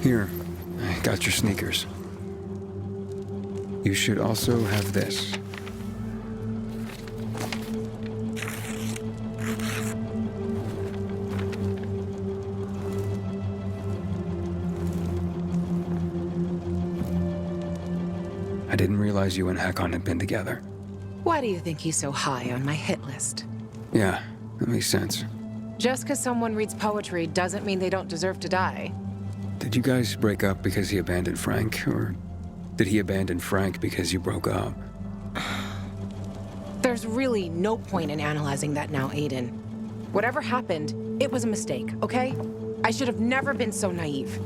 Here, I got your sneakers. You should also have this. I didn't realize you and Hakon had been together. Why do you think he's so high on my hit list? Yeah, that makes sense. Just because someone reads poetry doesn't mean they don't deserve to die. Did you guys break up because he abandoned Frank, or did he abandon Frank because you broke up? There's really no point in analyzing that now, Aiden. Whatever happened, it was a mistake, okay? I should have never been so naive.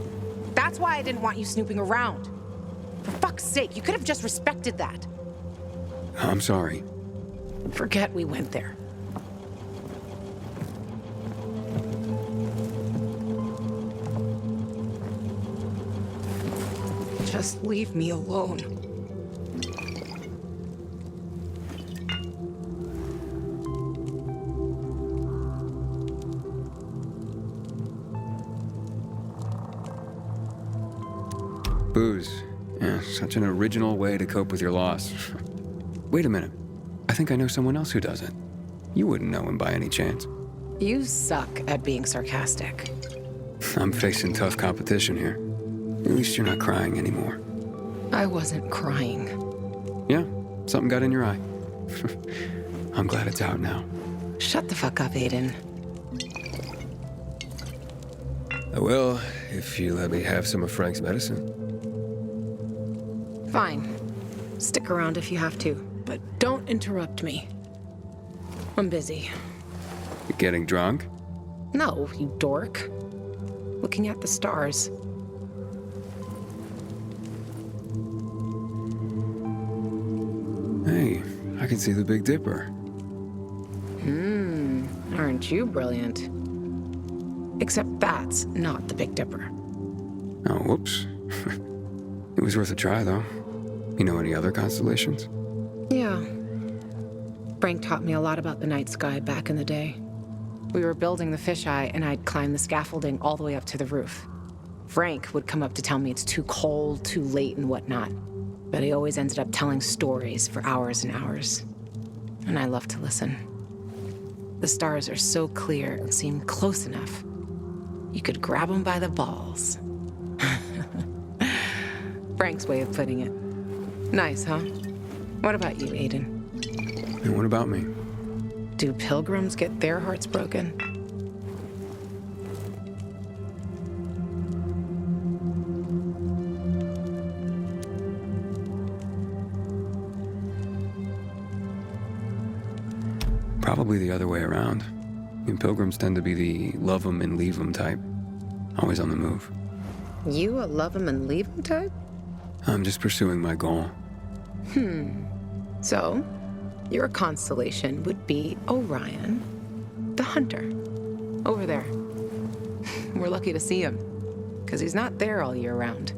That's why I didn't want you snooping around. For fuck's sake, you could have just respected that. I'm sorry. Forget we went there. Just leave me alone. Booze. Yeah, such an original way to cope with your loss. Wait a minute. I think I know someone else who does it. You wouldn't know him by any chance. You suck at being sarcastic. I'm facing tough competition here. At least you're not crying anymore. I wasn't crying. Yeah, something got in your eye. I'm glad it's out now. Shut the fuck up, Aiden. I will, if you let me have some of Frank's medicine. Fine. Stick around if you have to, but don't interrupt me. I'm busy. You getting drunk? No, you dork. Looking at the stars. Hey, I can see the Big Dipper. Aren't you brilliant? Except that's not the Big Dipper. Oh, whoops. It was worth a try, though. You know any other constellations? Yeah. Frank taught me a lot about the night sky back in the day. We were building the fisheye, and I'd climb the scaffolding all the way up to the roof. Frank would come up to tell me it's too cold, too late, and whatnot. But he always ended up telling stories for hours and hours. And I love to listen. The stars are so clear and seem close enough. You could grab them by the balls. Frank's way of putting it. Nice, huh? What about you, Aiden? And what about me? Do pilgrims get their hearts broken? Probably the other way around. And pilgrims tend to be the love 'em and leave 'em type. Always on the move. You a love 'em and leave 'em type? I'm just pursuing my goal. So, your constellation would be Orion, the hunter. Over there. We're lucky to see him, because he's not there all year round.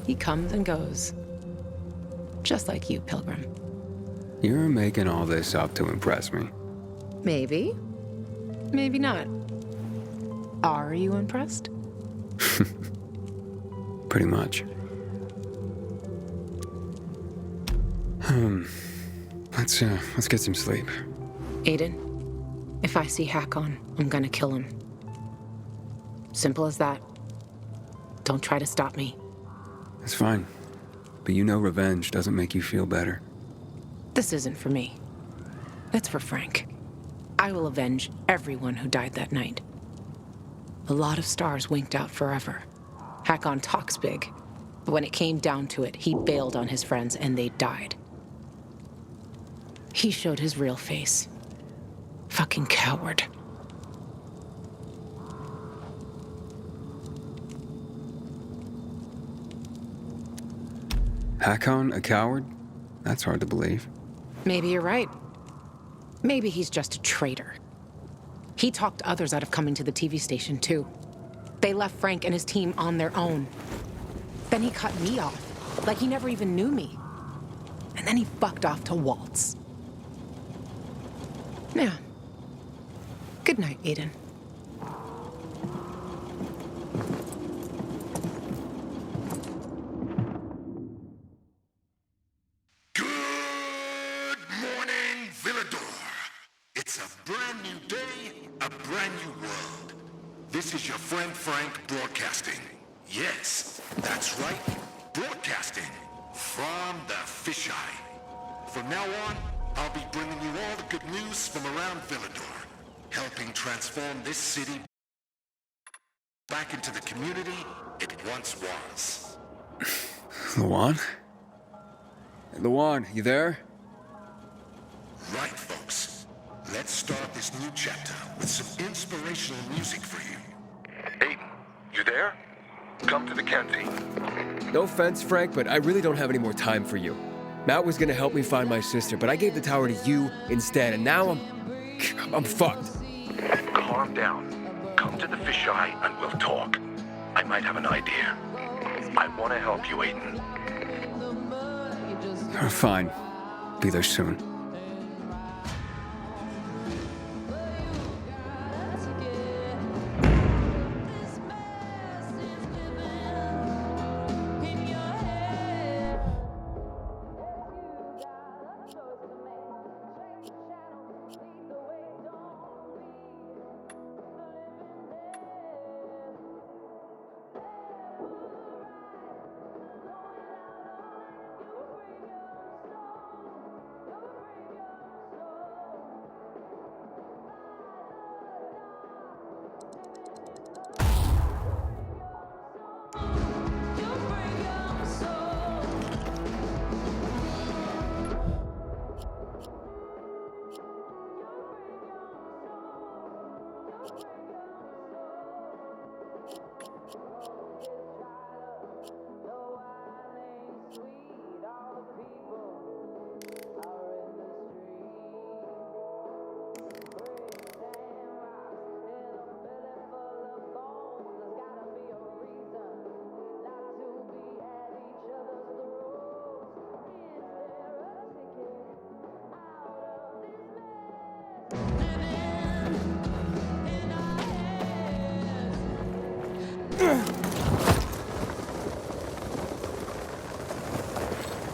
He comes and goes. Just like you, Pilgrim. You're making all this up to impress me. Maybe. Maybe not. Are you impressed? Pretty much. Let's get some sleep. Aiden, if I see Hakon, I'm gonna kill him. Simple as that. Don't try to stop me. It's fine. But you know revenge doesn't make you feel better. This isn't for me. It's for Frank. I will avenge everyone who died that night. A lot of stars winked out forever. Hakon talks big, but when it came down to it, he bailed on his friends and they died. He showed his real face. Fucking coward. Hakon, a coward? That's hard to believe. Maybe you're right. Maybe he's just a traitor. He talked others out of coming to the TV station, too. They left Frank and his team on their own. Then he cut me off, like he never even knew me. And then he fucked off to Waltz. Yeah. Good night, Aiden. a brand new world. This is your friend Frank broadcasting. Yes, that's right, broadcasting from the fisheye. From now on, I'll be bringing you all the good news from around Villador, helping transform this city back into the community it once was. Luan? Luan, you there? Right, folks. Let's start this new chapter with some inspirational music for you. Aiden, you there? Come to the canteen. No offense, Frank, but I really don't have any more time for you. Matt was gonna help me find my sister, but I gave the tower to you instead, and now I'm fucked. Calm down. Come to the fisheye and we'll talk. I might have an idea. I want to help you, Aiden. Fine. Be there soon.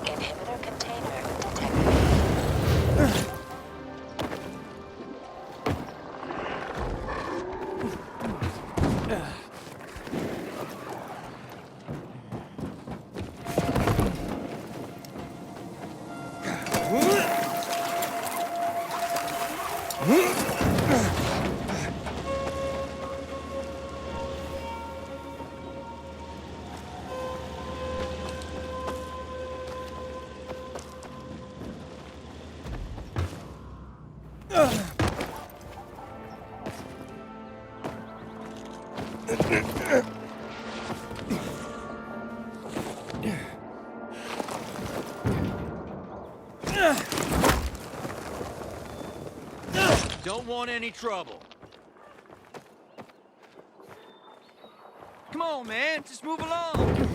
Inhibitor container detected. Don't want any trouble. Come on, man, just move along.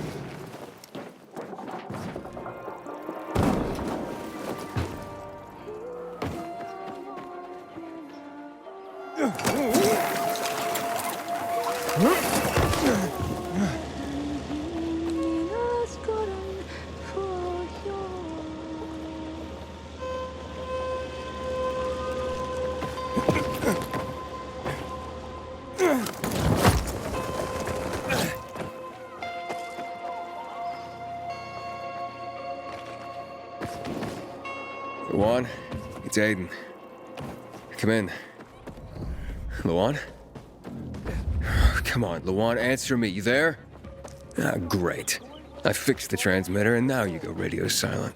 Luan, it's Aiden. Come in. Luan? Come on, Luan, answer me. You there? Ah, great. I fixed the transmitter, and now you go radio silent.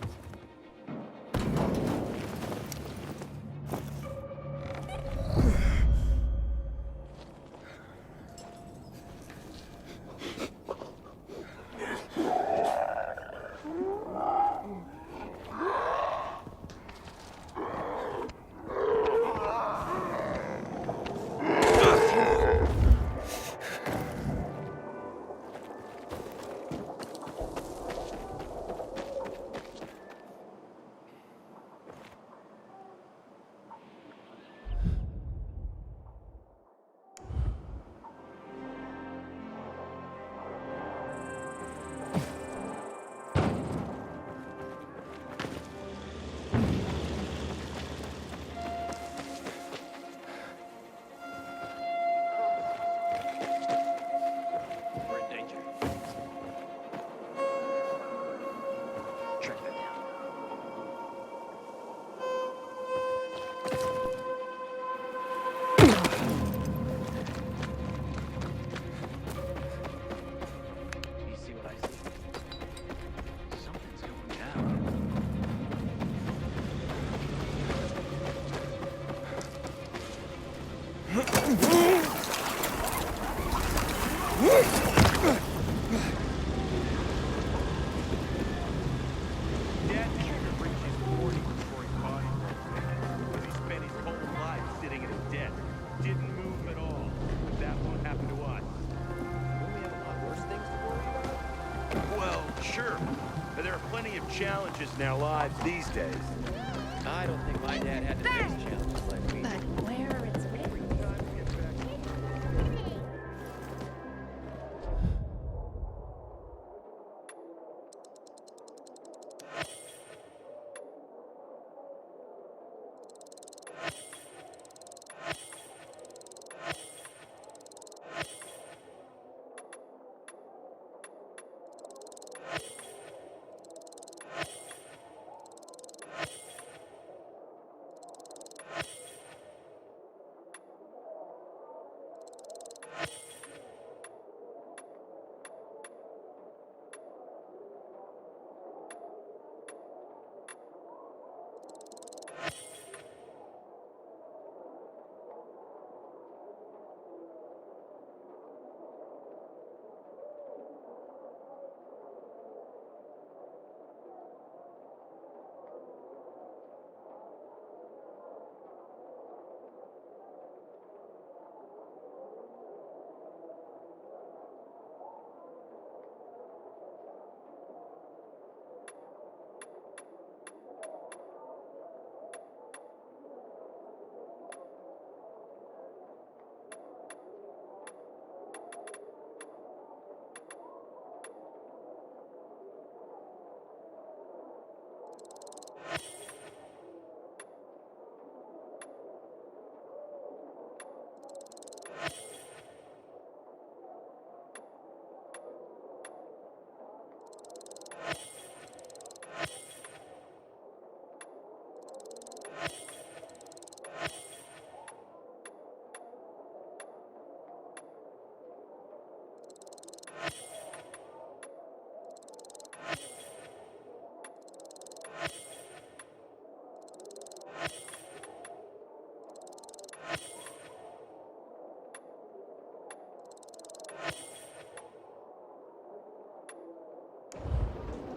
Sure, but there are plenty of challenges in our lives these days. I don't think my dad had to face challenges like we did. But where it's been?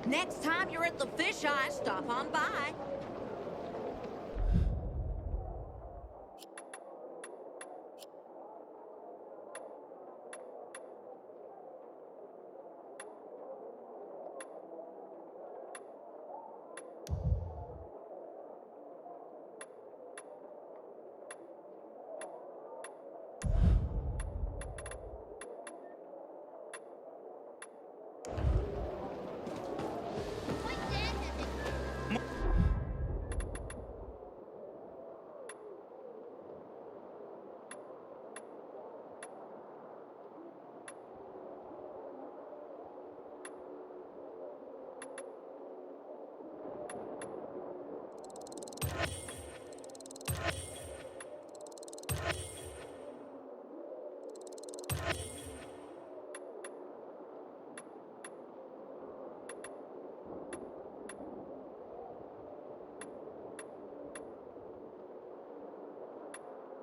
Next time you're at the fisheye, stop on by.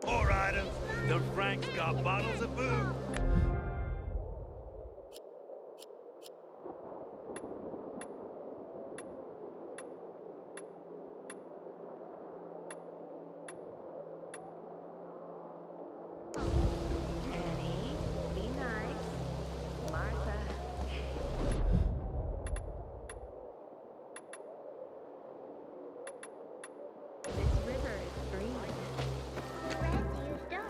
More items. The Frank's got bottles of booze. Annie, be nice. Martha. This river is green. The rest used up.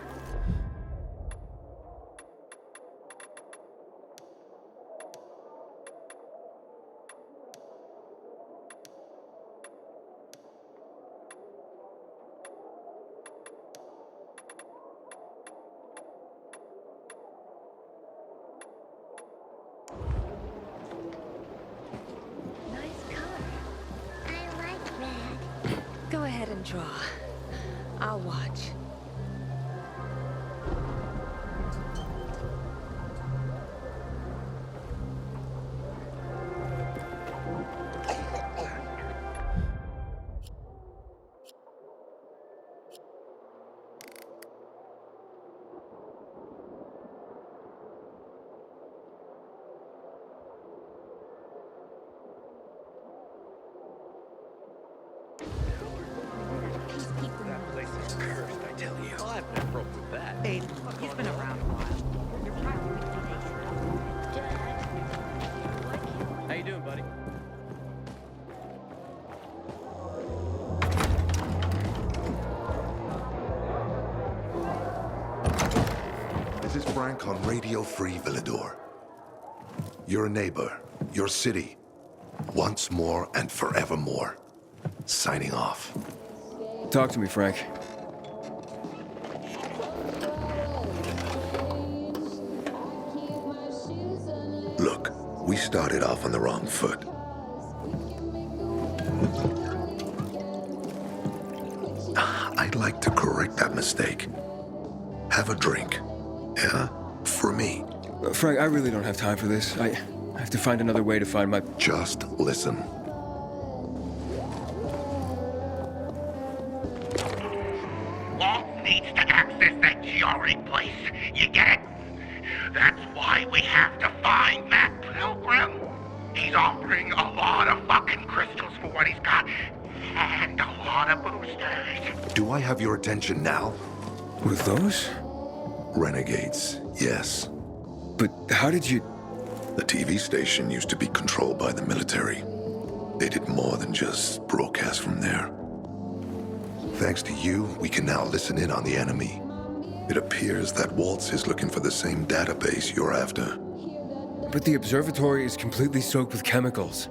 Nice color. I like red. Go ahead and draw. I'll watch. That place is cursed, I tell you. Well, I've never broke with that. Aiden, he's been around a while. You're probably teenager. Dad, like him. How you doing, bud? Frank on Radio Free Villador. Your neighbor, your city, once more and forevermore. Signing off. Talk to me, Frank. Look, we started off on the wrong foot. I'd like to correct that mistake. Have a drink. Yeah? For me. Frank, I really don't have time for this. I have to find another way to find my... Just listen. Walt needs to access that GRE place. You get it? That's why we have to find Matt Pilgrim. He's offering a lot of fucking crystals for what he's got. And a lot of boosters. Do I have your attention now? With those? Renegades, yes. But how did you... The TV station used to be controlled by the military. They did more than just broadcast from there. Thanks to you, we can now listen in on the enemy. It appears that Waltz is looking for the same database you're after. But the observatory is completely soaked with chemicals.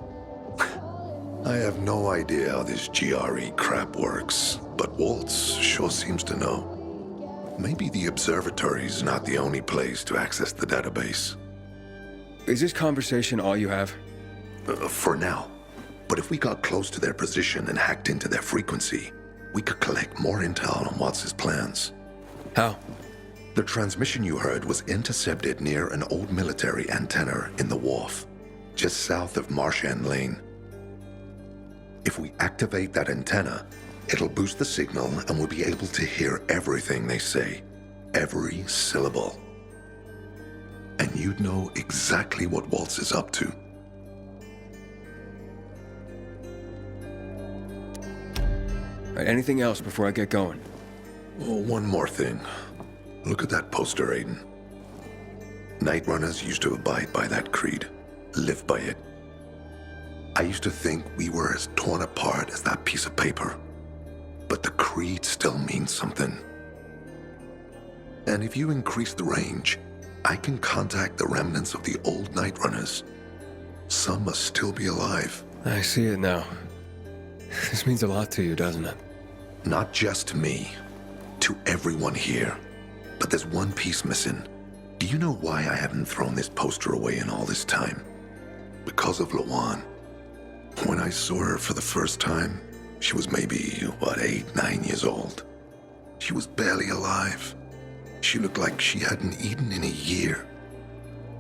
I have no idea how this GRE crap works, but Waltz sure seems to know. Maybe the observatory's not the only place to access the database. Is this conversation all you have? For now. But if we got close to their position and hacked into their frequency, we could collect more intel on Waltz's plans. How? The transmission you heard was intercepted near an old military antenna in the wharf, just south of Marchand Lane. If we activate that antenna, it'll boost the signal and we'll be able to hear everything they say, every syllable. And you'd know exactly what Waltz is up to. Right, anything else before I get going? Oh, one more thing. Look at that poster, Aiden. Night Runners used to abide by that creed, live by it. I used to think we were as torn apart as that piece of paper. But the creed still means something. And if you increase the range, I can contact the remnants of the old Night Runners. Some must still be alive. I see it now. This means a lot to you, doesn't it? Not just to me, to everyone here. But there's one piece missing. Do you know why I haven't thrown this poster away in all this time? Because of Lawan. When I saw her for the first time, she was maybe, 8, 9 years old. She was barely alive. She looked like she hadn't eaten in a year.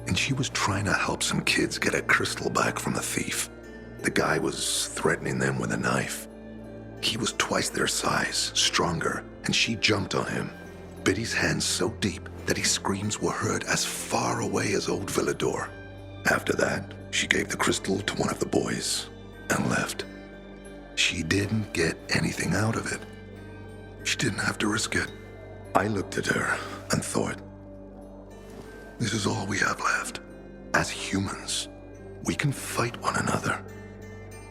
And she was trying to help some kids get a crystal back from a thief. The guy was threatening them with a knife. He was twice their size, stronger, and she jumped on him, bit his hands so deep that his screams were heard as far away as Old Villador. After that, she gave the crystal to one of the boys and left. She didn't get anything out of it. She didn't have to risk it. I looked at her and thought, this is all we have left. As humans, we can fight one another.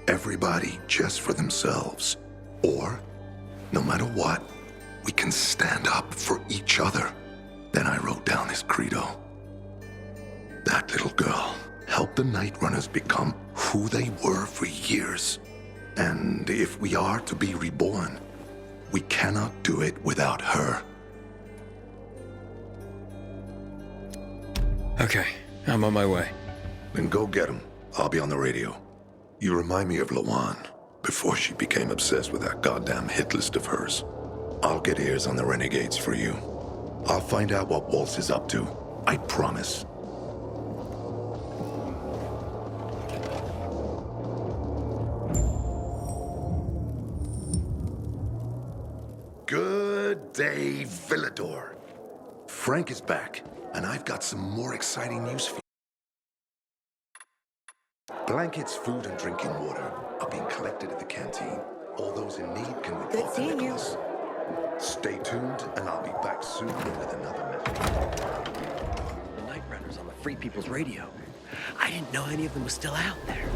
Everybody just for themselves. Or, no matter what, we can stand up for each other. Then I wrote down this credo. That little girl helped the Night Runners become who they were for years. And if we are to be reborn, we cannot do it without her. Okay, I'm on my way. Then go get him. I'll be on the radio. You remind me of Lawan, before she became obsessed with that goddamn hit list of hers. I'll get ears on the Renegades for you. I'll find out what Waltz is up to. I promise. Good day, Villador. Frank is back, and I've got some more exciting news for you. Blankets, food, and drinking water are being collected at the canteen. All those in need can report to seeing you. Nicholas. Stay tuned, and I'll be back soon with another message. The Night Runners on the Free People's Radio. I didn't know any of them was still out there.